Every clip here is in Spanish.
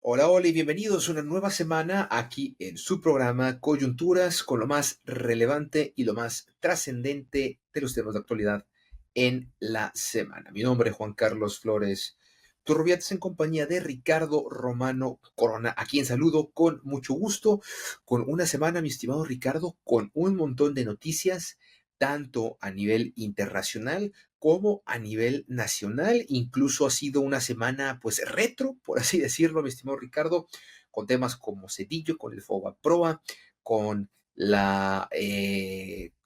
Hola, hola y bienvenidos a una nueva semana aquí en su programa Coyunturas con lo más relevante y lo más trascendente de los temas de actualidad en la semana. Mi nombre es Juan Carlos Flores Turrubiates en compañía de Ricardo Romano Corona, a quien saludo con mucho gusto, con una semana, mi estimado Ricardo, con un montón de noticias, tanto a nivel internacional como a nivel nacional. Incluso ha sido una semana pues retro, por así decirlo, mi estimado Ricardo, con temas como Cedillo, con el FOBA Proa, con la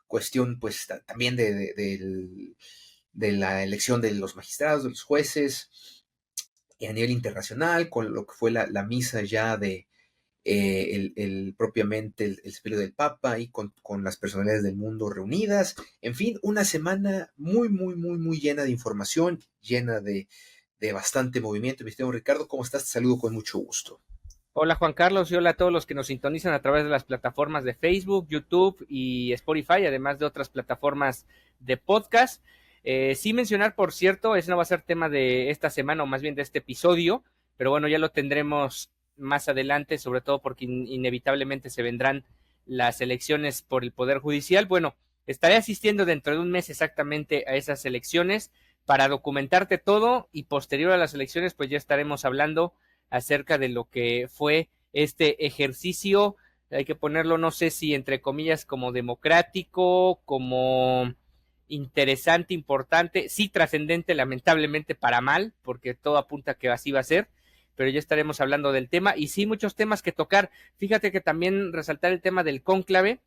cuestión pues también de la elección de los magistrados, de los jueces, y a nivel internacional, con lo que fue la misa ya de propiamente el sepelio del Papa y con las personalidades del mundo reunidas. En fin, una semana muy, muy, muy, muy llena de información, llena de bastante movimiento. Mi estimado Ricardo, ¿cómo estás? Te saludo con mucho gusto. Hola Juan Carlos y hola a todos los que nos sintonizan a través de las plataformas de Facebook, YouTube y Spotify, además de otras plataformas de podcast. Sí mencionar, por cierto, ese no va a ser tema de esta semana o más bien de este episodio, pero bueno, ya lo tendremos más adelante, sobre todo porque inevitablemente se vendrán las elecciones por el Poder Judicial. Bueno, estaré asistiendo dentro de un mes exactamente a esas elecciones para documentarte todo y posterior a las elecciones pues ya estaremos hablando acerca de lo que fue este ejercicio, hay que ponerlo, no sé si entre comillas, como democrático, como interesante, importante, sí trascendente, lamentablemente para mal, porque todo apunta a que así va a ser, pero ya estaremos hablando del tema, y sí muchos temas que tocar. Fíjate que también resaltar el tema del cónclave,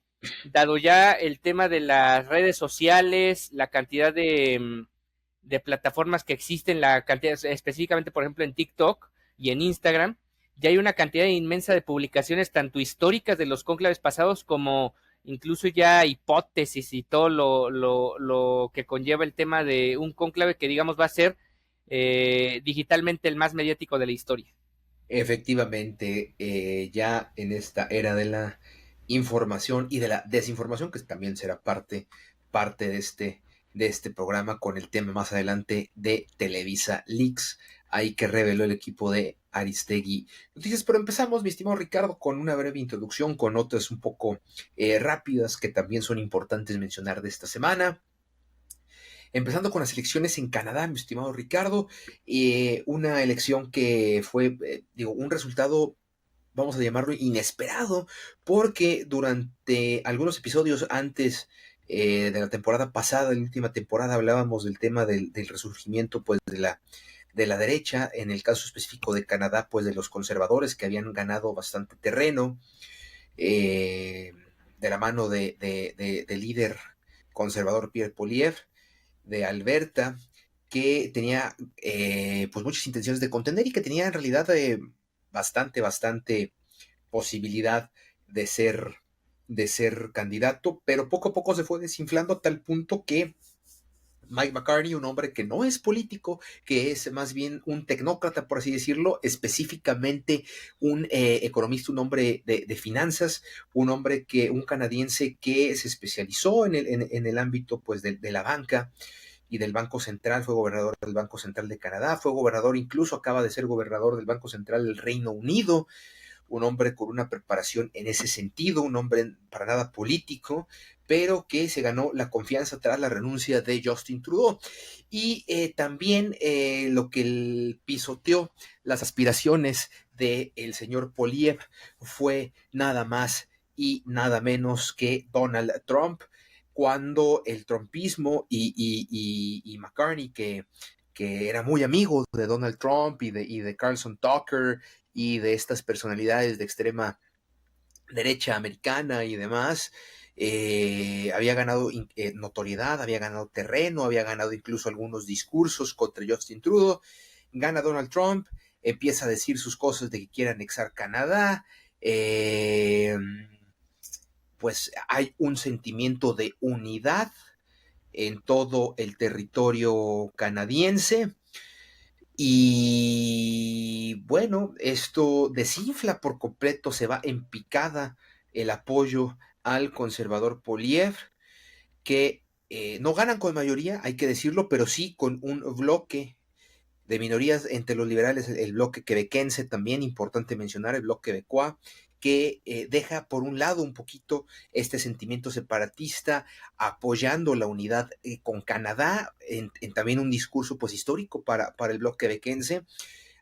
dado ya el tema de las redes sociales, la cantidad de plataformas que existen, la cantidad, específicamente por ejemplo en TikTok y en Instagram, ya hay una cantidad inmensa de publicaciones tanto históricas de los cónclaves pasados como incluso ya hipótesis y todo lo que conlleva el tema de un cónclave que digamos va a ser digitalmente el más mediático de la historia. Efectivamente, ya en esta era de la información y de la desinformación, que también será parte de este programa con el tema más adelante de Televisa Leaks, ahí que reveló el equipo de Aristegui Noticias. Pero empezamos, mi estimado Ricardo, con una breve introducción, con notas un poco rápidas que también son importantes mencionar de esta semana. Empezando con las elecciones en Canadá, mi estimado Ricardo, una elección que fue, digo, un resultado, vamos a llamarlo inesperado, porque durante algunos episodios antes de la temporada pasada, la última temporada, hablábamos del tema del resurgimiento pues de la derecha, en el caso específico de Canadá, pues de los conservadores que habían ganado bastante terreno, eh, de la mano del líder conservador Pierre Poilievre de Alberta, que tenía pues muchas intenciones de contender y que tenía en realidad bastante posibilidad de de ser candidato, pero poco a poco se fue desinflando a tal punto que Mike McCartney, un hombre que no es político, que es más bien un tecnócrata, por así decirlo, específicamente un economista, un hombre de finanzas, un canadiense que se especializó en el ámbito pues, de la banca y del Banco Central, fue gobernador del Banco Central de Canadá, fue gobernador, incluso acaba de ser gobernador del Banco Central del Reino Unido, un hombre con una preparación en ese sentido, un hombre para nada político, pero que se ganó la confianza tras la renuncia de Justin Trudeau. Y también lo que pisoteó las aspiraciones del señor Poliev fue nada más y nada menos que Donald Trump, cuando el trumpismo y McCartney, que era muy amigo de Donald Trump y de Carlson Tucker y de estas personalidades de extrema derecha americana y demás, había ganado notoriedad, había ganado terreno, había ganado incluso algunos discursos contra Justin Trudeau. Gana Donald Trump, empieza a decir sus cosas de que quiere anexar Canadá. Pues hay un sentimiento de unidad en todo el territorio canadiense. Y bueno, esto desinfla por completo, se va en picada el apoyo al conservador Poliev, que no ganan con mayoría, hay que decirlo, pero sí con un bloque de minorías entre los liberales, el bloque quebequense, también importante mencionar, el bloque quebecois, que deja por un lado un poquito este sentimiento separatista, apoyando la unidad con Canadá, en también un discurso pues histórico para el bloque quebequense,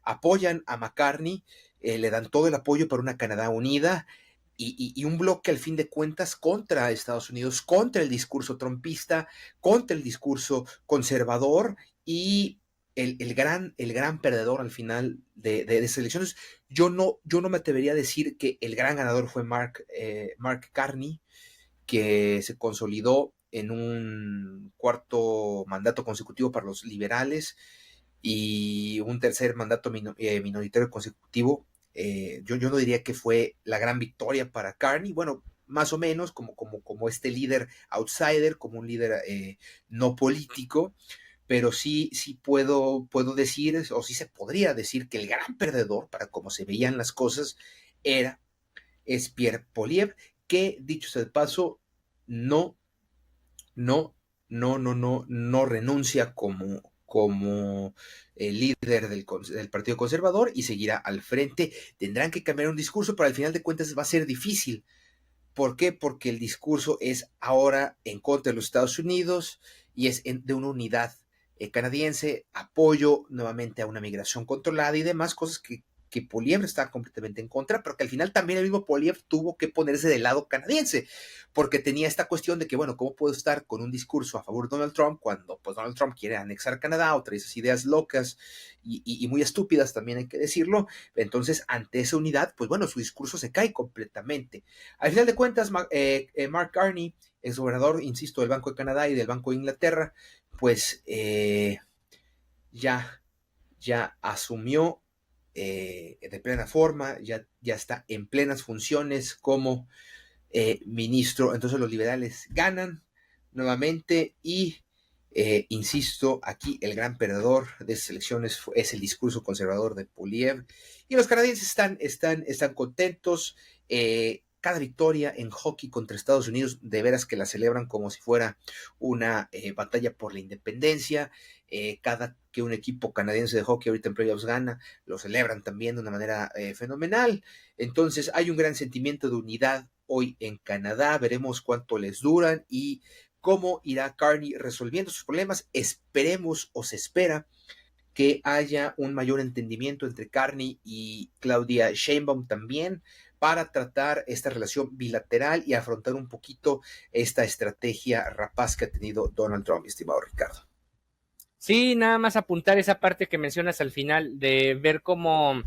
apoyan a McCartney, le dan todo el apoyo para una Canadá unida, y un bloque al fin de cuentas contra Estados Unidos, contra el discurso trumpista, contra el discurso conservador, y el gran perdedor al final de esas elecciones. Yo no me atrevería a decir que el gran ganador fue Mark Carney, que se consolidó en un cuarto mandato consecutivo para los liberales y un tercer mandato minoritario consecutivo. Yo no diría que fue la gran victoria para Carney, bueno, más o menos como este líder outsider, como un líder no político, pero sí puedo decir, o sí se podría decir, que el gran perdedor, para cómo se veían las cosas, es Pierre Poilievre, que, dicho sea de paso, no, no, no renuncia como el líder del Partido Conservador y seguirá al frente. Tendrán que cambiar un discurso, pero al final de cuentas va a ser difícil. ¿Por qué? Porque el discurso es ahora en contra de los Estados Unidos y es de una unidad canadiense, apoyo nuevamente a una migración controlada y demás cosas que Poilievre está completamente en contra, pero que al final también el mismo Poilievre tuvo que ponerse del lado canadiense, porque tenía esta cuestión de que, bueno, ¿cómo puedo estar con un discurso a favor de Donald Trump cuando pues Donald Trump quiere anexar Canadá o trae esas ideas locas y muy estúpidas, también hay que decirlo? Entonces, ante esa unidad, pues bueno, su discurso se cae completamente. Al final de cuentas, Mark Carney, ex gobernador, insisto, del Banco de Canadá y del Banco de Inglaterra, pues ya, ya asumió de plena forma, ya está en plenas funciones como ministro. Entonces los liberales ganan nuevamente y insisto, aquí el gran perdedor de esas elecciones es el discurso conservador de Poilievre, y los canadienses están contentos. Cada victoria en hockey contra Estados Unidos, de veras que la celebran como si fuera una batalla por la independencia. Cada que un equipo canadiense de hockey ahorita en playoffs gana, lo celebran también de una manera fenomenal. Entonces hay un gran sentimiento de unidad hoy en Canadá. Veremos cuánto les duran y cómo irá Carney resolviendo sus problemas. Esperemos, o se espera, que haya un mayor entendimiento entre Carney y Claudia Sheinbaum también, para tratar esta relación bilateral y afrontar un poquito esta estrategia rapaz que ha tenido Donald Trump, estimado Ricardo. Sí, nada más apuntar esa parte que mencionas al final, de ver cómo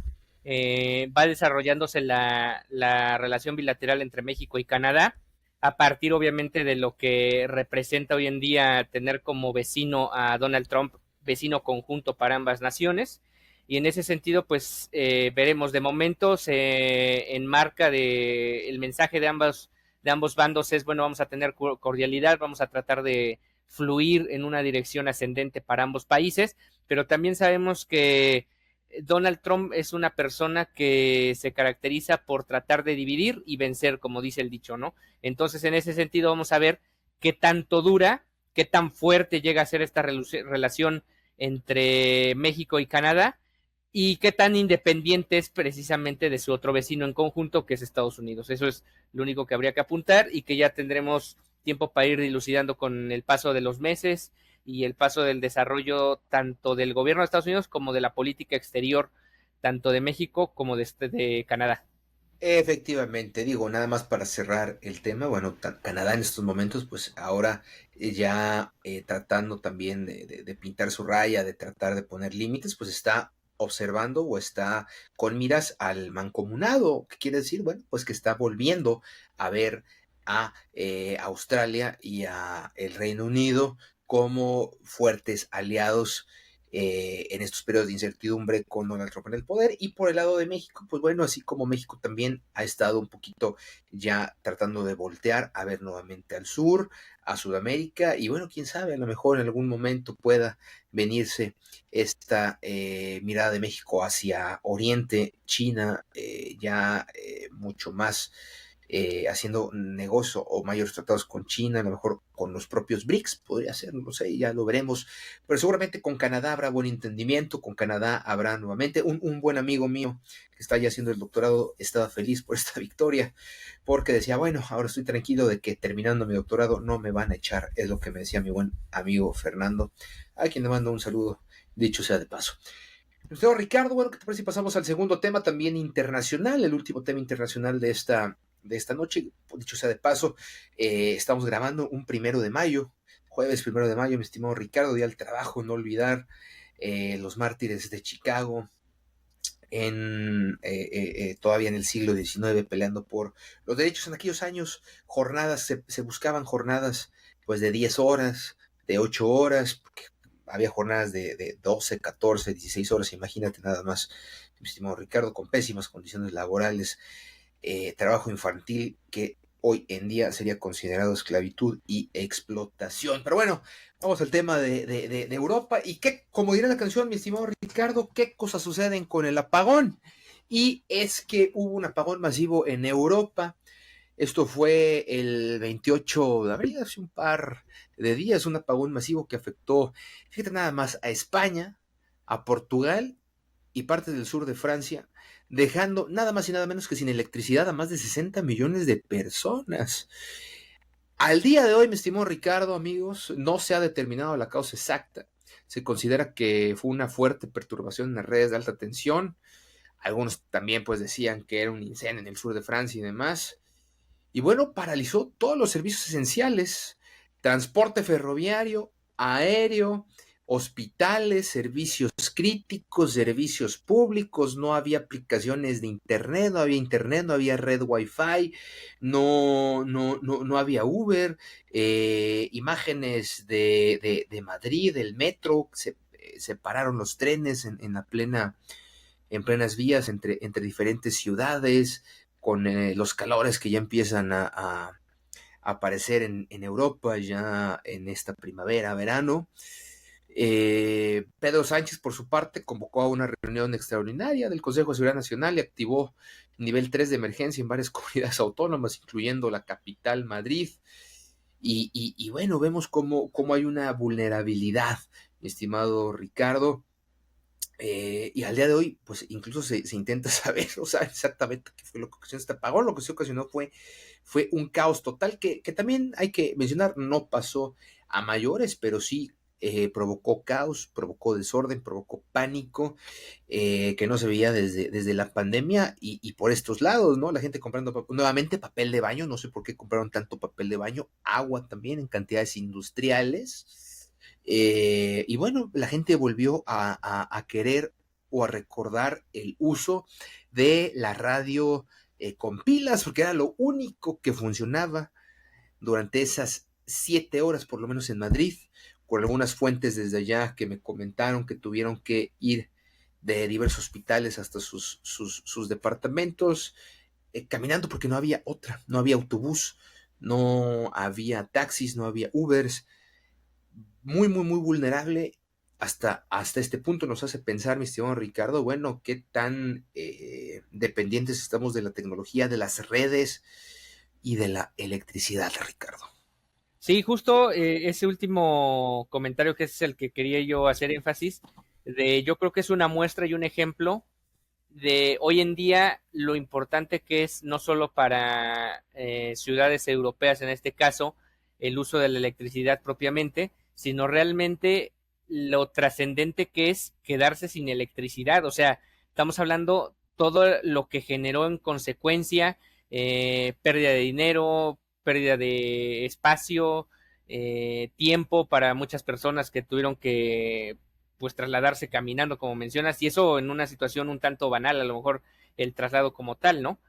va desarrollándose la relación bilateral entre México y Canadá, a partir obviamente de lo que representa hoy en día tener como vecino a Donald Trump, vecino conjunto para ambas naciones. Y en ese sentido, pues veremos. De momento se enmarca el mensaje de ambos bandos es, bueno, vamos a tener cordialidad, vamos a tratar de fluir en una dirección ascendente para ambos países, pero también sabemos que Donald Trump es una persona que se caracteriza por tratar de dividir y vencer, como dice el dicho, ¿no? Entonces, en ese sentido, vamos a ver qué tanto dura, qué tan fuerte llega a ser esta relación entre México y Canadá, y qué tan independiente es precisamente de su otro vecino en conjunto, que es Estados Unidos. Eso es lo único que habría que apuntar, y que ya tendremos tiempo para ir dilucidando con el paso de los meses y el paso del desarrollo tanto del gobierno de Estados Unidos como de la política exterior, tanto de México como de Canadá. Efectivamente, digo, nada más para cerrar el tema, bueno, Canadá en estos momentos, pues ahora ya tratando también de pintar su raya, de tratar de poner límites, pues está observando o está con miras al mancomunado, que quiere decir, bueno, pues que está volviendo a ver a Australia y a el Reino Unido como fuertes aliados en estos periodos de incertidumbre con Donald Trump en el poder. Y por el lado de México, pues bueno, así como México también ha estado un poquito ya tratando de voltear a ver nuevamente al sur, a Sudamérica, y bueno, quién sabe, a lo mejor en algún momento pueda venirse esta mirada de México hacia Oriente, China, ya mucho más haciendo negocio o mayores tratados con China, a lo mejor con los propios BRICS, podría ser, no sé, ya lo veremos, pero seguramente con Canadá habrá buen entendimiento, con Canadá habrá nuevamente un buen amigo mío que está ya haciendo el doctorado, estaba feliz por esta victoria, porque decía, bueno, ahora estoy tranquilo de que terminando mi doctorado no me van a echar, es lo que me decía mi buen amigo Fernando, a quien le mando un saludo, dicho sea de paso. Señor Ricardo, bueno, ¿qué te parece si pasamos al segundo tema también internacional, el último tema internacional de esta noche? Dicho sea de paso, estamos grabando un 1 de mayo, jueves 1 de mayo, mi estimado Ricardo, día del trabajo, no olvidar los mártires de Chicago, todavía en el siglo XIX, peleando por los derechos. En aquellos años, jornadas, se buscaban jornadas pues de 10 horas, de 8 horas, porque había jornadas de 12, 14, 16 horas, imagínate nada más, mi estimado Ricardo, con pésimas condiciones laborales, trabajo infantil que hoy en día sería considerado esclavitud y explotación. Pero bueno, vamos al tema de Europa. Y qué, como dirá la canción, mi estimado Ricardo, qué cosas suceden con el apagón. Y es que hubo un apagón masivo en Europa. Esto fue el 28 de abril, hace un par de días, un apagón masivo que afectó, fíjate nada más, a España, a Portugal y partes del sur de Francia, dejando nada más y nada menos que sin electricidad a más de 60 millones de personas. Al día de hoy, mi estimado Ricardo, amigos, no se ha determinado la causa exacta. Se considera que fue una fuerte perturbación en las redes de alta tensión. Algunos también pues decían que era un incendio en el sur de Francia y demás. Y bueno, paralizó todos los servicios esenciales, transporte ferroviario, aéreo, hospitales, servicios críticos, servicios públicos, no había aplicaciones de internet, no había red wifi, no había Uber, imágenes de Madrid, del metro, se pararon los trenes en plenas vías entre diferentes ciudades, con los calores que ya empiezan a aparecer en Europa ya en esta primavera, verano. Pedro Sánchez, por su parte, convocó a una reunión extraordinaria del Consejo de Seguridad Nacional y activó nivel 3 de emergencia en varias comunidades autónomas, incluyendo la capital, Madrid. Y bueno, vemos cómo hay una vulnerabilidad, mi estimado Ricardo. Y al día de hoy, pues incluso se intenta saber, o sea, exactamente qué fue lo que ocasionó este apagón. Lo que se ocasionó fue un caos total que también hay que mencionar, no pasó a mayores, pero sí provocó caos, provocó desorden, provocó pánico, que no se veía desde la pandemia y por estos lados, ¿no? La gente comprando nuevamente papel de baño, no sé por qué compraron tanto papel de baño, agua también en cantidades industriales. Y bueno, la gente volvió a querer o a recordar el uso de la radio con pilas, porque era lo único que funcionaba durante esas 7 horas, por lo menos en Madrid, con algunas fuentes desde allá que me comentaron que tuvieron que ir de diversos hospitales hasta sus departamentos, caminando porque no había otra, no había autobús, no había taxis, no había Ubers, muy vulnerable hasta este punto. Nos hace pensar, mi estimado Ricardo, bueno, qué tan dependientes estamos de la tecnología, de las redes y de la electricidad, Ricardo. Sí, justo ese último comentario que es el que quería yo hacer énfasis, yo creo que es una muestra y un ejemplo de hoy en día lo importante que es no solo para ciudades europeas en este caso el uso de la electricidad propiamente, sino realmente lo trascendente que es quedarse sin electricidad. O sea, estamos hablando todo lo que generó en consecuencia, pérdida de dinero, pérdida de espacio, tiempo para muchas personas que tuvieron que pues trasladarse caminando, como mencionas, y eso en una situación un tanto banal, a lo mejor el traslado como tal, ¿no?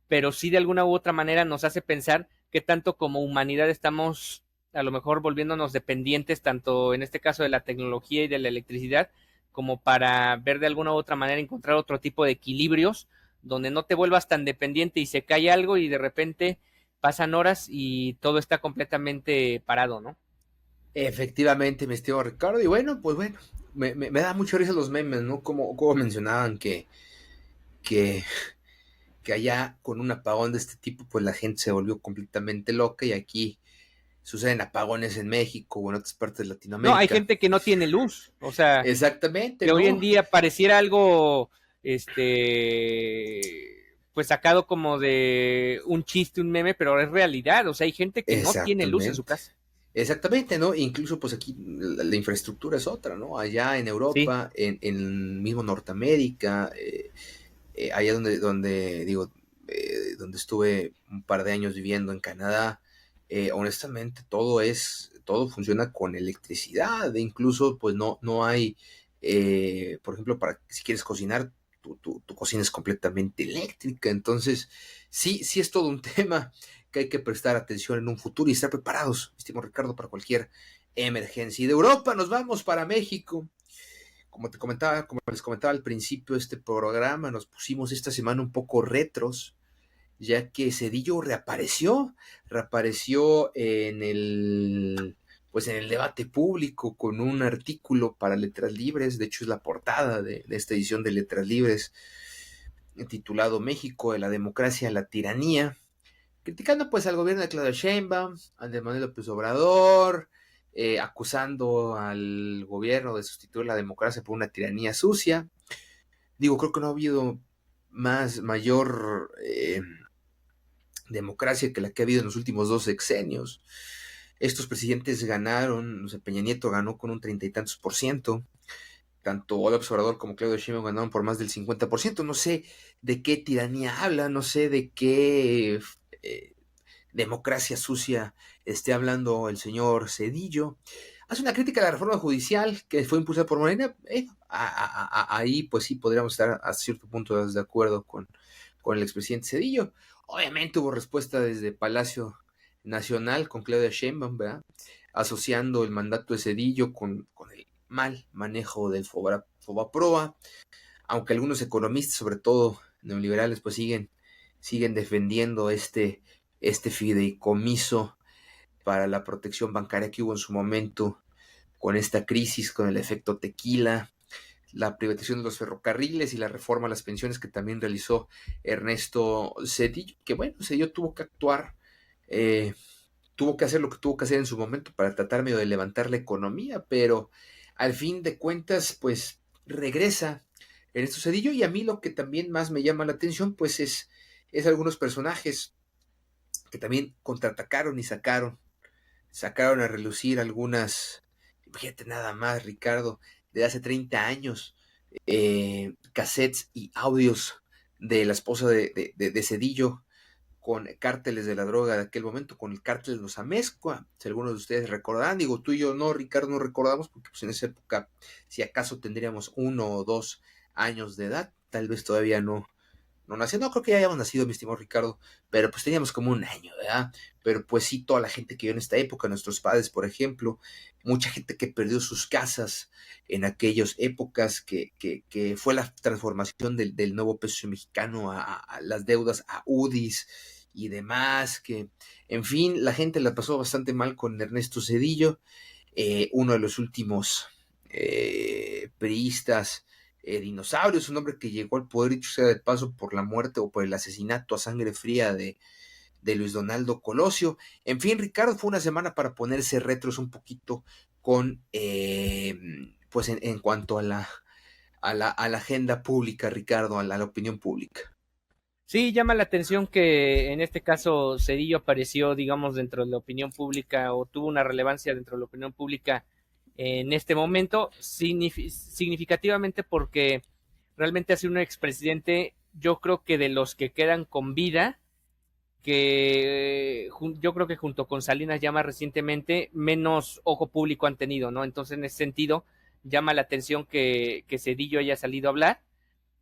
Pero sí de alguna u otra manera nos hace pensar que tanto como humanidad estamos a lo mejor volviéndonos dependientes, tanto en este caso de la tecnología y de la electricidad, como para ver de alguna u otra manera encontrar otro tipo de equilibrios donde no te vuelvas tan dependiente y se cae algo y de repente pasan horas y todo está completamente parado, ¿no? Efectivamente, mi estimado Ricardo. Y bueno, pues bueno, me da mucho risa los memes, ¿no? Como mencionaban que, que allá con un apagón de este tipo, pues la gente se volvió completamente loca y aquí suceden apagones en México o en otras partes de No, hay Latinoamérica. gente que no tiene luz, o sea, Exactamente, que hoy en ¿no? día pareciera algo, pues sacado como de un chiste, un meme, pero es realidad, o sea, hay gente que no tiene luz en su Exactamente. casa. Exactamente, ¿no? Incluso pues aquí la infraestructura es otra, ¿no? Allá en Sí, Europa, en mismo Norteamérica, allá digo, donde estuve un par de años viviendo en Canadá, honestamente todo funciona con electricidad, e incluso pues no hay, por ejemplo, para si quieres cocinar, tu cocina es completamente eléctrica, entonces sí es todo un tema que hay que prestar atención en un futuro y estar preparados, estimado Ricardo, para cualquier emergencia. Y de Europa nos vamos para México. Como les comentaba al principio de este programa, nos pusimos esta semana un poco retros, ya que Cedillo reapareció pues en el debate público con un artículo para Letras Libres, de hecho es la portada de esta edición de Letras Libres, titulado México de la democracia a la tiranía, criticando pues al gobierno de Claudia Sheinbaum, a Andrés Manuel López Obrador, acusando al gobierno de sustituir la democracia por una tiranía sucia. Digo, creo que no ha habido mayor democracia que la que ha habido en los últimos 2 sexenios. Estos presidentes ganaron, o sea, Peña Nieto ganó con un 30 y tantos %, tanto López Obrador como Claudio Sheinbaum ganaron por más del 50%. No sé de qué tiranía habla, no sé de qué democracia sucia esté hablando el señor Cedillo. Hace una crítica a la reforma judicial que fue impulsada por Morena. Ahí pues sí podríamos estar a cierto punto de acuerdo con el expresidente Cedillo. Obviamente hubo respuesta desde Palacio Nacional con Claudia Sheinbaum, ¿verdad? Asociando el mandato de Cedillo con el mal manejo del Fobaproa, aunque algunos economistas, sobre todo neoliberales, pues siguen defendiendo este fideicomiso para la protección bancaria que hubo en su momento con esta crisis, con el efecto tequila, la privatización de los ferrocarriles y la reforma a las pensiones que también realizó Ernesto Zedillo, que bueno, Zedillo tuvo que actuar, tuvo que hacer lo que tuvo que hacer en su momento para tratar medio de levantar la economía, pero al fin de cuentas, pues regresa Ernesto Zedillo, y a mí lo que también más me llama la atención, pues es algunos personajes que también contraatacaron y sacaron a relucir algunas, fíjate nada más, Ricardo, de hace 30 años, cassettes y audios de la esposa de Cedillo con cárteles de la droga de aquel momento, con el cártel de los Amezcua. Si algunos de ustedes recordarán, digo, tú y yo no, Ricardo, no recordamos, porque pues en esa época, si acaso tendríamos 1 o 2 años de edad, tal vez todavía no nació, no creo que ya hayamos nacido, mi estimado Ricardo, pero pues teníamos como un año, ¿verdad? Pero pues sí, toda la gente que vivió en esta época, nuestros padres, por ejemplo, mucha gente que perdió sus casas en aquellas épocas, que fue la transformación del nuevo peso mexicano a las deudas, a UDIs y demás, que en fin, la gente la pasó bastante mal con Ernesto Zedillo, uno de los últimos priistas dinosaurios, un hombre que llegó al poder, dicho sea de paso, por la muerte o por el asesinato a sangre fría de Luis Donaldo Colosio. En fin, Ricardo, fue una semana para ponerse retros un poquito con, pues en cuanto a la agenda pública, Ricardo, a la opinión pública. sí, llama la atención que en este caso Cedillo apareció, digamos, dentro de la opinión pública o tuvo una relevancia dentro de la opinión pública en este momento, significativamente porque realmente ha sido un expresidente, yo creo que de los que quedan con vida, que yo creo que junto con Salinas ya más recientemente, menos ojo público han tenido, ¿no? Entonces, en ese sentido, llama la atención que Cedillo haya salido a hablar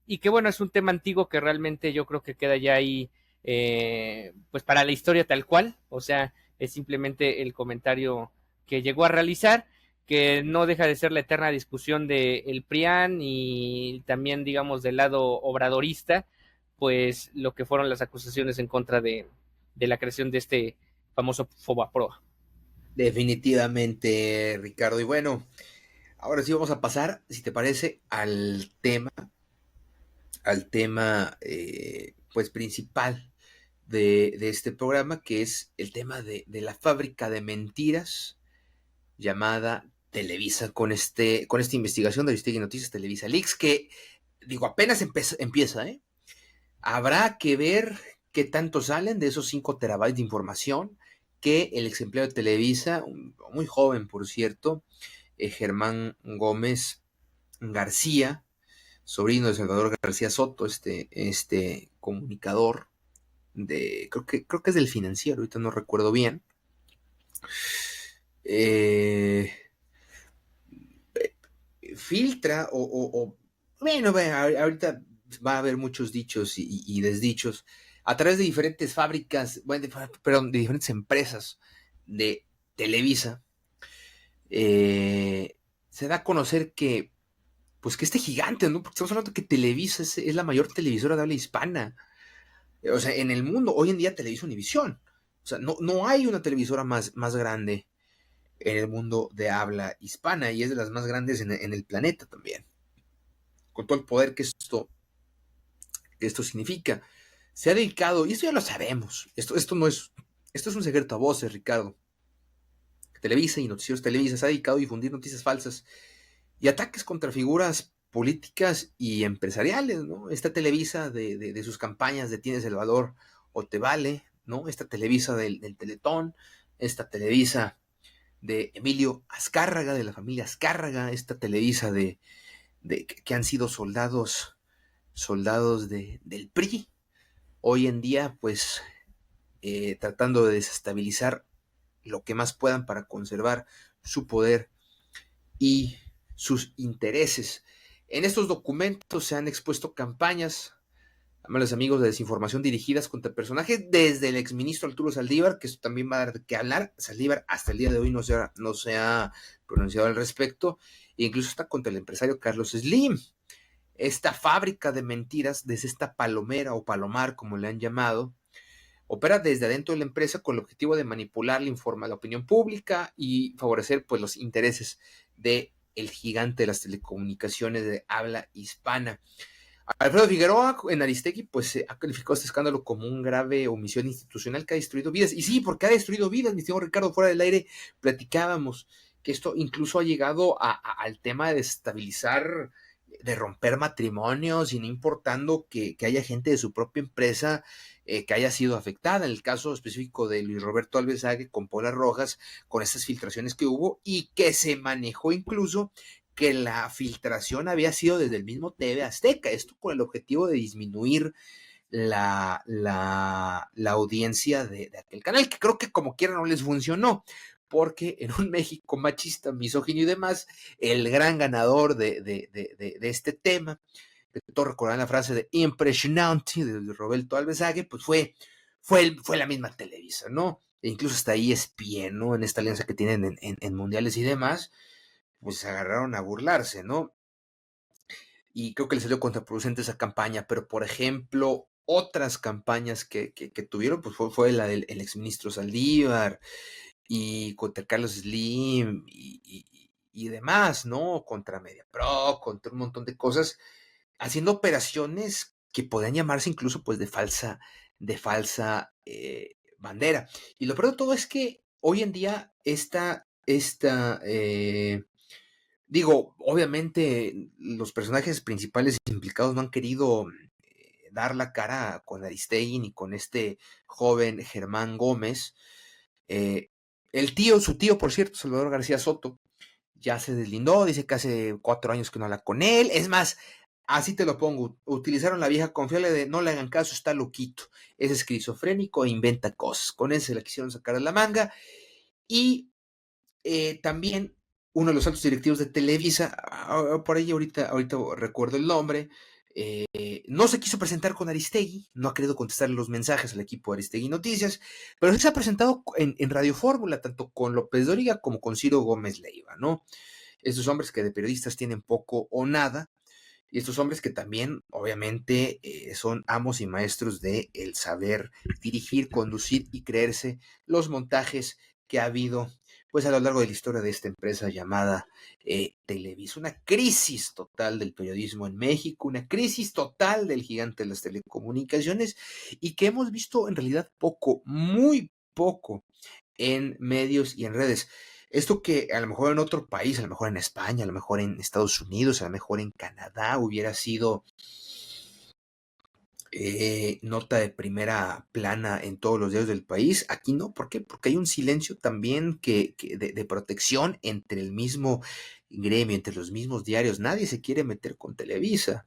y que bueno, es un tema antiguo que realmente yo creo que queda ya ahí, pues para la historia tal cual, o sea, es simplemente el comentario que llegó a realizar, que no deja de ser la eterna discusión de el PRIAN y también, digamos, del lado obradorista, pues lo que fueron las acusaciones en contra de la creación de este famoso Fobaproa. Definitivamente, Ricardo. Y bueno, ahora sí vamos a pasar, si te parece, al tema pues principal de este programa, que es el tema de la fábrica de mentiras llamada Televisa, con esta investigación de Aristegui Noticias, Televisa Leaks, que digo, apenas empieza, ¿eh? Habrá que ver qué tanto salen de esos 5 terabytes de información que el ex empleado de Televisa, muy joven por cierto, Germán Gómez García, sobrino de Salvador García Soto, este comunicador creo que es del Financiero, ahorita no recuerdo bien. Eh, Filtra bueno, ahorita va a haber muchos dichos y desdichos a través de diferentes fábricas, bueno, perdón, de diferentes empresas de Televisa. Se da a conocer que, pues que este gigante, ¿no? Porque estamos hablando que Televisa es la mayor televisora de habla hispana. O sea, en el mundo, hoy en día Televisa Univisión. O sea, no hay una televisora más grande en el mundo de habla hispana y es de las más grandes en el planeta también. Con todo el poder que esto significa. Se ha dedicado, y esto ya lo sabemos, esto no es, esto es un secreto a voces, Ricardo. Televisa y Noticieros Televisa se ha dedicado a difundir noticias falsas y ataques contra figuras políticas y empresariales, ¿no? Esta Televisa de sus campañas de Tienes el Valor o Te Vale, ¿no? Esta Televisa del Teletón, esta Televisa de Emilio Azcárraga, de la familia Azcárraga, esta Televisa que han sido soldados del PRI, hoy en día, pues, tratando de desestabilizar lo que más puedan para conservar su poder y sus intereses. En estos documentos se han expuesto campañas, amables amigos, de desinformación dirigidas contra personajes desde el exministro Arturo Saldívar, que esto también va a dar de qué hablar. Saldívar hasta el día de hoy no se ha pronunciado al respecto, e incluso está contra el empresario Carlos Slim. Esta fábrica de mentiras, desde esta palomera o palomar, como le han llamado, opera desde adentro de la empresa con el objetivo de manipular la opinión pública y favorecer, pues, los intereses de el gigante de las telecomunicaciones de habla hispana. Alfredo Figueroa en Aristegui, pues, ha calificado este escándalo como un grave omisión institucional que ha destruido vidas. Y sí, porque ha destruido vidas, mi estimado Ricardo, fuera del aire platicábamos que esto incluso ha llegado al tema de desestabilizar, de romper matrimonios, y no importando que haya gente de su propia empresa que haya sido afectada. En el caso específico de Luis Roberto Alvesague con Paula Rojas, con estas filtraciones que hubo y que se manejó incluso que la filtración había sido desde el mismo TV Azteca, esto con el objetivo de disminuir la audiencia de aquel canal, que creo que como quiera no les funcionó, porque en un México machista, misógino y demás, el gran ganador de este tema, que todos recordarán la frase de impresionante de Roberto Alvesague, pues fue la misma Televisa, ¿no? E incluso hasta ahí ESPN, ¿no? En esta alianza que tienen en mundiales y demás, pues se agarraron a burlarse, ¿no? Y creo que le salió contraproducente esa campaña, pero por ejemplo, otras campañas que tuvieron, pues fue la del exministro Saldívar y contra Carlos Slim y demás, ¿no? Contra MediaPro, contra un montón de cosas, haciendo operaciones que podían llamarse incluso pues de falsa bandera. Y lo peor de todo es que hoy en día digo, obviamente los personajes principales implicados no han querido dar la cara con Aristegui ni con este joven Germán Gómez. Eh, su tío, por cierto, Salvador García Soto, ya se deslindó, dice que hace 4 años que no habla con él. Es más, así te lo pongo, utilizaron la vieja confiable de no le hagan caso, está loquito, es esquizofrénico e inventa cosas. Con él se la quisieron sacar de la manga. Y también uno de los altos directivos de Televisa, por ahí ahorita recuerdo el nombre, no se quiso presentar con Aristegui, no ha querido contestar los mensajes al equipo de Aristegui Noticias, pero sí se ha presentado en Radio Fórmula, tanto con López Dóriga como con Ciro Gómez Leiva, ¿no? Estos hombres que de periodistas tienen poco o nada, y estos hombres que también, obviamente, son amos y maestros de el saber dirigir, conducir y creerse los montajes que ha habido, pues a lo largo de la historia de esta empresa llamada Televisa. Una crisis total del periodismo en México, una crisis total del gigante de las telecomunicaciones y que hemos visto en realidad poco, muy poco en medios y en redes. Esto que a lo mejor en otro país, a lo mejor en España, a lo mejor en Estados Unidos, a lo mejor en Canadá hubiera sido nota de primera plana en todos los diarios del país. Aquí no, ¿por qué? Porque hay un silencio también de protección entre el mismo gremio, entre los mismos diarios. Nadie se quiere meter con Televisa.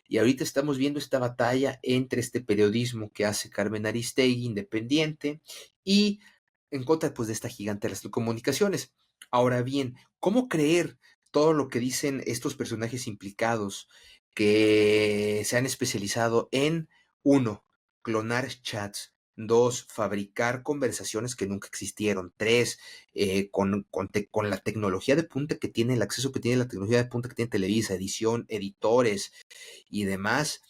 Y ahorita estamos viendo esta batalla entre este periodismo que hace Carmen Aristegui, independiente, y en contra pues, de esta gigante de las telecomunicaciones. Ahora bien, ¿cómo creer todo lo que dicen estos personajes implicados que se han especializado en, uno, clonar chats, dos, fabricar conversaciones que nunca existieron, tres, con la tecnología de punta que tiene, el acceso que tiene la tecnología de punta que tiene Televisa, edición, editores y demás,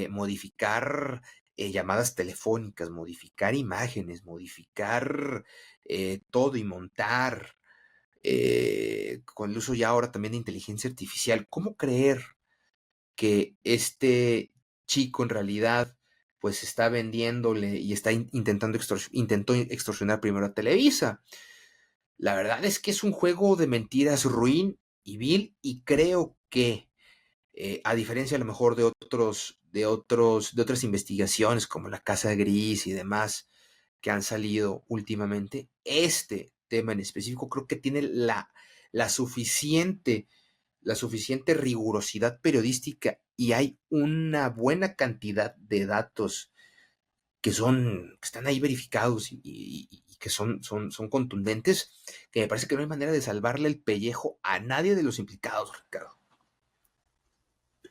modificar llamadas telefónicas, modificar imágenes, modificar todo y montar, con el uso ya ahora también de inteligencia artificial. ¿Cómo creer que este chico en realidad pues está vendiéndole y está intentó extorsionar primero a Televisa? La verdad es que es un juego de mentiras ruin y vil, y creo que a diferencia a lo mejor de otras investigaciones como la Casa Gris y demás que han salido últimamente, este tema en específico creo que tiene la suficiente, la suficiente rigurosidad periodística, y hay una buena cantidad de datos que están ahí verificados y que son contundentes, que me parece que no hay manera de salvarle el pellejo a nadie de los implicados, Ricardo.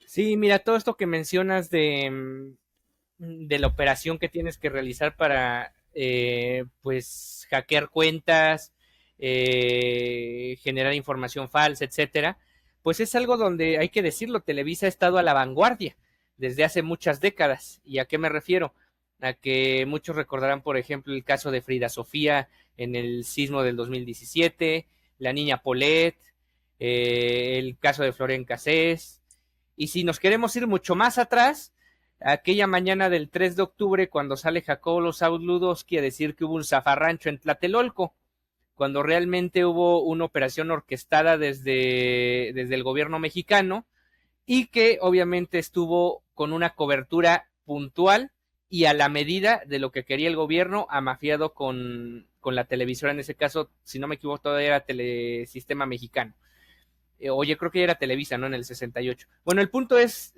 Sí, mira, todo esto que mencionas de la operación que tienes que realizar para, pues, hackear cuentas, generar información falsa, etcétera, pues es algo donde hay que decirlo, Televisa ha estado a la vanguardia desde hace muchas décadas. ¿Y a qué me refiero? A que muchos recordarán, por ejemplo, el caso de Frida Sofía en el sismo del 2017, la niña Paulette, el caso de Florent Cassés. Y si nos queremos ir mucho más atrás, aquella mañana del 3 de octubre, cuando sale Jacobo Zabludovsky a decir que hubo un zafarrancho en Tlatelolco, cuando realmente hubo una operación orquestada desde el gobierno mexicano y que obviamente estuvo con una cobertura puntual y a la medida de lo que quería el gobierno, amafiado con la televisora, en ese caso, si no me equivoco, todavía era Telesistema Mexicano. Oye, creo que ya era Televisa, ¿no? En el 68. Bueno, el punto es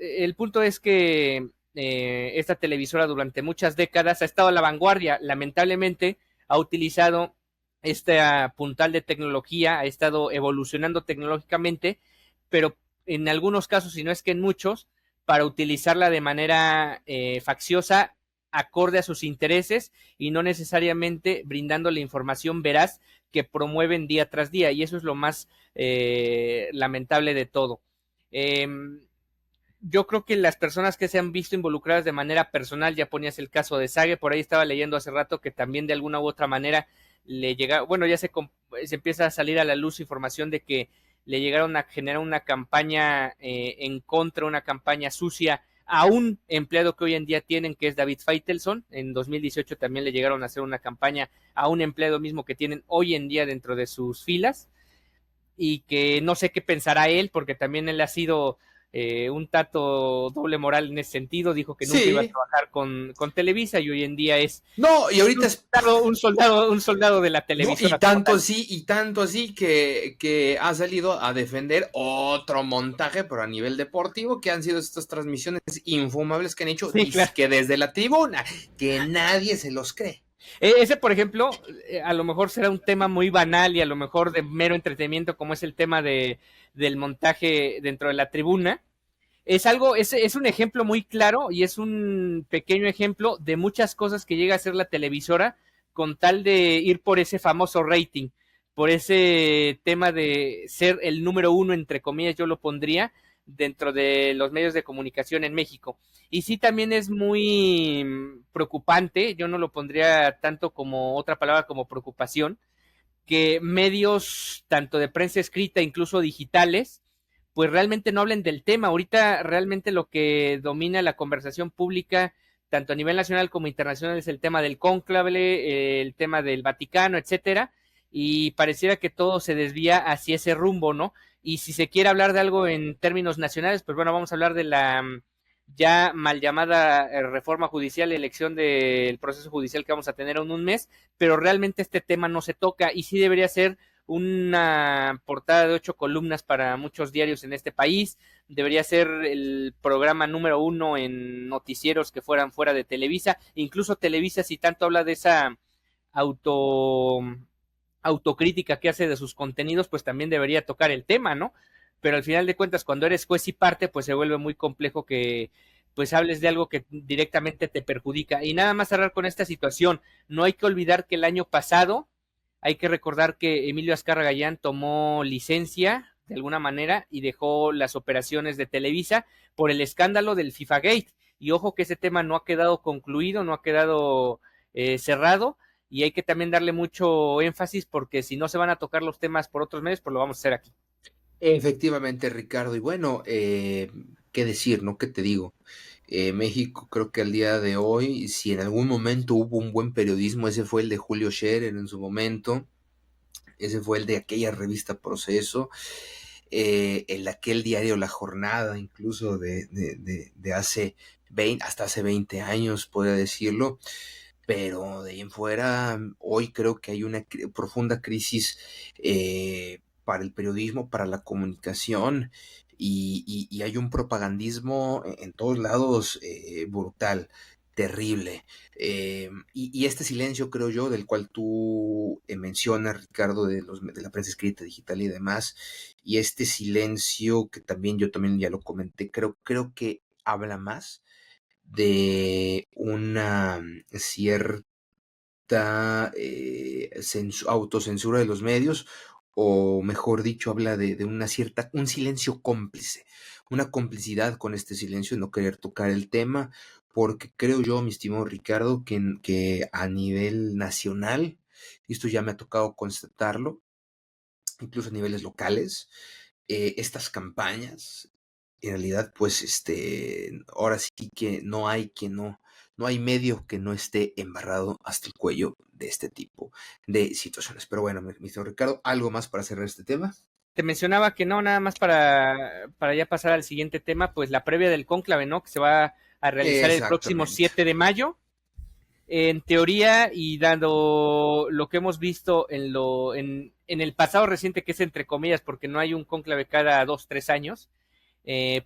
que esta televisora durante muchas décadas ha estado a la vanguardia. Lamentablemente ha utilizado esta puntal de tecnología, ha estado evolucionando tecnológicamente, pero en algunos casos, si no es que en muchos, para utilizarla de manera facciosa, acorde a sus intereses y no necesariamente brindándole información veraz que promueven día tras día, y eso es lo más lamentable de todo. Yo creo que las personas que se han visto involucradas de manera personal, ya ponías el caso de Sage, por ahí estaba leyendo hace rato que también de alguna u otra manera le llega, bueno, ya se empieza a salir a la luz información de que le llegaron a generar una campaña en contra, una campaña sucia a un empleado que hoy en día tienen, que es David Feitelson. En 2018 también le llegaron a hacer una campaña a un empleado mismo que tienen hoy en día dentro de sus filas, y que no sé qué pensará él, porque también él ha sido un tato doble moral en ese sentido. Dijo que nunca iba a trabajar con Televisa y hoy en día es no, y ahorita un soldado de la televisora. No, y tanto así que ha salido a defender otro montaje, pero a nivel deportivo, que han sido estas transmisiones infumables que han hecho, sí, claro, que desde la tribuna, que nadie se los cree. Ese, por ejemplo, a lo mejor será un tema muy banal y a lo mejor de mero entretenimiento, como es el tema del montaje dentro de la tribuna. Es un ejemplo muy claro y es un pequeño ejemplo de muchas cosas que llega a hacer la televisora con tal de ir por ese famoso rating, por ese tema de ser el número uno, entre comillas, yo lo pondría, dentro de los medios de comunicación en México. Y sí, también es muy preocupante, yo no lo pondría tanto como otra palabra como preocupación, que medios tanto de prensa escrita, incluso digitales, pues realmente no hablen del tema. Ahorita realmente lo que domina la conversación pública, tanto a nivel nacional como internacional, es el tema del cónclave, el tema del Vaticano, etcétera, y pareciera que todo se desvía hacia ese rumbo, ¿no? Y si se quiere hablar de algo en términos nacionales, pues bueno, vamos a hablar de la ya mal llamada reforma judicial, elección del proceso judicial que vamos a tener en un mes, pero realmente este tema no se toca y sí debería ser una portada de 8 columnas para muchos diarios en este país, debería ser el programa número 1 en noticieros que fueran fuera de Televisa, incluso Televisa, si tanto habla de esa auto autocrítica que hace de sus contenidos, pues también debería tocar el tema, ¿no? Pero al final de cuentas, cuando eres juez y parte, pues se vuelve muy complejo que pues hables de algo que directamente te perjudica. Y nada más cerrar con esta situación, no hay que olvidar que el año pasado, hay que recordar que Emilio Azcárraga Gallán tomó licencia de alguna manera y dejó las operaciones de Televisa por el escándalo del FIFA Gate. Y ojo que ese tema no ha quedado concluido, no ha quedado cerrado, y hay que también darle mucho énfasis porque si no se van a tocar los temas por otros medios, pues lo vamos a hacer aquí. Efectivamente, Ricardo. Y bueno, qué decir, ¿no? ¿Qué te digo? México creo que al día de hoy, si en algún momento hubo un buen periodismo, ese fue el de Julio Scherer en su momento, ese fue el de aquella revista Proceso, el de aquel diario La Jornada, incluso de hace 20, hasta hace 20 años, podría decirlo. Pero de ahí en fuera, hoy creo que hay una profunda crisis para el periodismo, para la comunicación, y hay un propagandismo en todos lados brutal, terrible. Y este silencio, creo yo, del cual tú mencionas, Ricardo, de la prensa escrita, digital y demás, y este silencio que también yo también ya lo comenté, creo que habla más de una cierta autocensura de los medios, o mejor dicho, habla de una cierta, un silencio cómplice, una complicidad con este silencio, no querer tocar el tema, porque creo yo, mi estimado Ricardo, que a nivel nacional, y esto ya me ha tocado constatarlo, incluso a niveles locales, estas campañas, en realidad, pues, ahora sí que no hay medio que no esté embarrado hasta el cuello de este tipo de situaciones. Pero bueno, mi señor Ricardo, ¿algo más para cerrar este tema? Te mencionaba que no, nada más para ya pasar al siguiente tema, pues la previa del cónclave, ¿no? Que se va a realizar el próximo Exactamente. 7 de mayo. En teoría, y dado lo que hemos visto en el pasado reciente, que es entre comillas, porque no hay un cónclave cada 2, 3 años,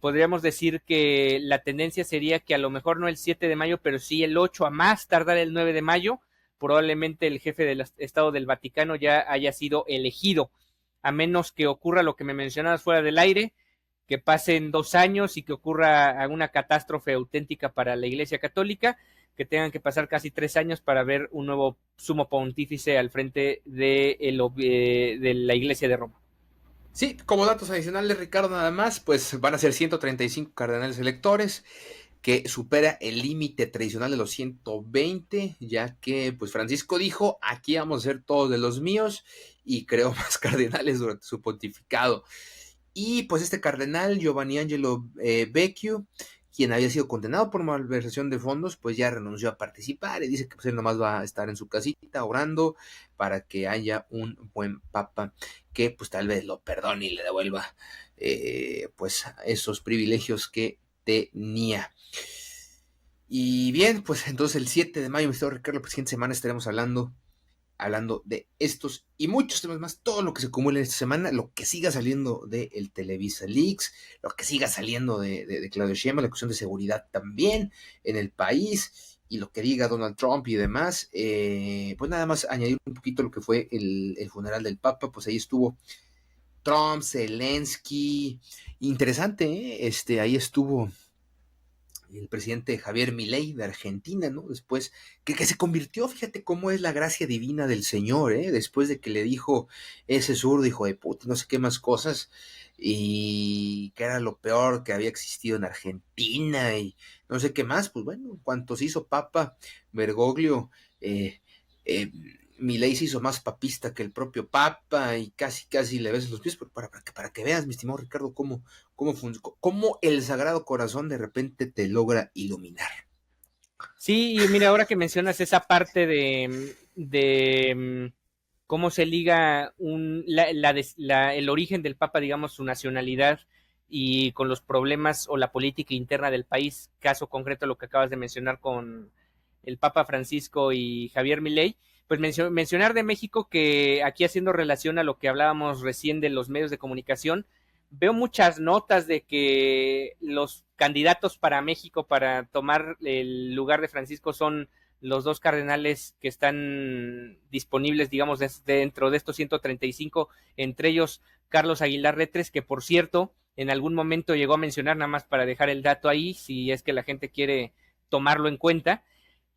podríamos decir que la tendencia sería que a lo mejor no el 7 de mayo, pero sí el 8, a más tardar el 9 de mayo, probablemente el jefe del Estado del Vaticano ya haya sido elegido, a menos que ocurra lo que me mencionabas fuera del aire, que pasen 2 años y que ocurra alguna catástrofe auténtica para la Iglesia Católica, que tengan que pasar casi 3 años para ver un nuevo sumo pontífice al frente de la Iglesia de Roma. Sí, como datos adicionales, Ricardo, nada más, pues van a ser 135 cardenales electores, que supera el límite tradicional de los 120, ya que pues Francisco dijo, aquí vamos a ser todos de los míos, y creó más cardenales durante su pontificado. Y pues este cardenal, Giovanni Angelo Becchio, quien había sido condenado por malversación de fondos, pues ya renunció a participar y dice que pues él nomás va a estar en su casita orando para que haya un buen papa que pues tal vez lo perdone y le devuelva pues esos privilegios que tenía. Y bien, pues entonces el 7 de mayo, mi estimado Ricardo, la siguiente semana estaremos hablando de estos y muchos temas más, todo lo que se acumula en esta semana, lo que siga saliendo del Televisa Leaks, lo que siga saliendo de Claudio Sheinbaum, la cuestión de seguridad también en el país, y lo que diga Donald Trump y demás. Pues nada más añadir un poquito lo que fue el funeral del Papa, pues ahí estuvo Trump, Zelensky, interesante, ahí estuvo el presidente Javier Milei de Argentina, ¿no? Después, que se convirtió, fíjate cómo es la gracia divina del Señor, ¿eh? Después de que le dijo ese zurdo, hijo de puta, no sé qué más cosas, y que era lo peor que había existido en Argentina, y no sé qué más, pues bueno, en cuanto se hizo Papa, Bergoglio, eh, eh, Milei se hizo más papista que el propio Papa y casi le ves los pies, pero para que veas, mi estimado Ricardo, cómo el Sagrado Corazón de repente te logra iluminar. Sí, y mira, ahora que mencionas esa parte de cómo se liga el origen del Papa, digamos, su nacionalidad y con los problemas o la política interna del país, caso concreto lo que acabas de mencionar con el Papa Francisco y Javier Milei, pues mencionar de México que aquí haciendo relación a lo que hablábamos recién de los medios de comunicación, veo muchas notas de que los candidatos para México para tomar el lugar de Francisco son los dos cardenales que están disponibles, digamos, dentro de estos 135, entre ellos Carlos Aguilar Retres, que por cierto, en algún momento llegó a mencionar, nada más para dejar el dato ahí, si es que la gente quiere tomarlo en cuenta,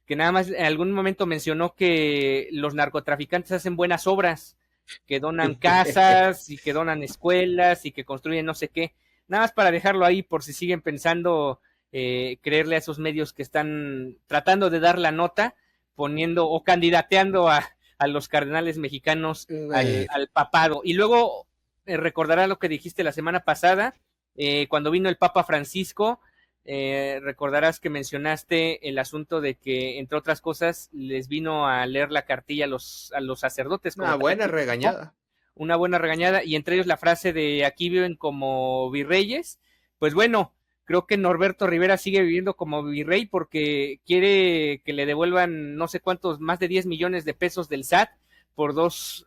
que nada más en algún momento mencionó que los narcotraficantes hacen buenas obras, que donan casas y que donan escuelas y que construyen no sé qué. Nada más para dejarlo ahí por si siguen pensando creerle a esos medios que están tratando de dar la nota, poniendo o candidateando a los cardenales mexicanos al papado. Y luego recordará lo que dijiste la semana pasada, cuando vino el Papa Francisco, recordarás que mencionaste el asunto de que, entre otras cosas, les vino a leer la cartilla a los sacerdotes. Una buena regañada. Una buena regañada, y entre ellos la frase de aquí viven como virreyes. Pues bueno, creo que Norberto Rivera sigue viviendo como virrey porque quiere que le devuelvan no sé cuántos, más de 10 millones de pesos del SAT por dos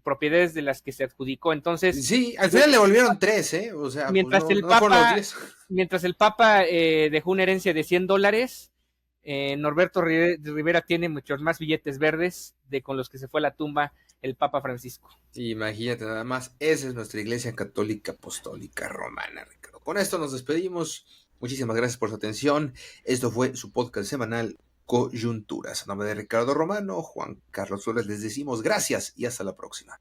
propiedades de las que se adjudicó. Entonces, sí, al final le volvieron 3, o sea, mientras pues el Papa dejó una herencia de $100, Norberto Rivera tiene muchos más billetes verdes con los que se fue a la tumba el Papa Francisco. Imagínate nada más, esa es nuestra Iglesia Católica Apostólica Romana, Ricardo. Con esto nos despedimos. Muchísimas gracias por su atención. Esto fue su podcast semanal Coyunturas. A nombre de Ricardo Romano, Juan Carlos Flores, les decimos gracias y hasta la próxima.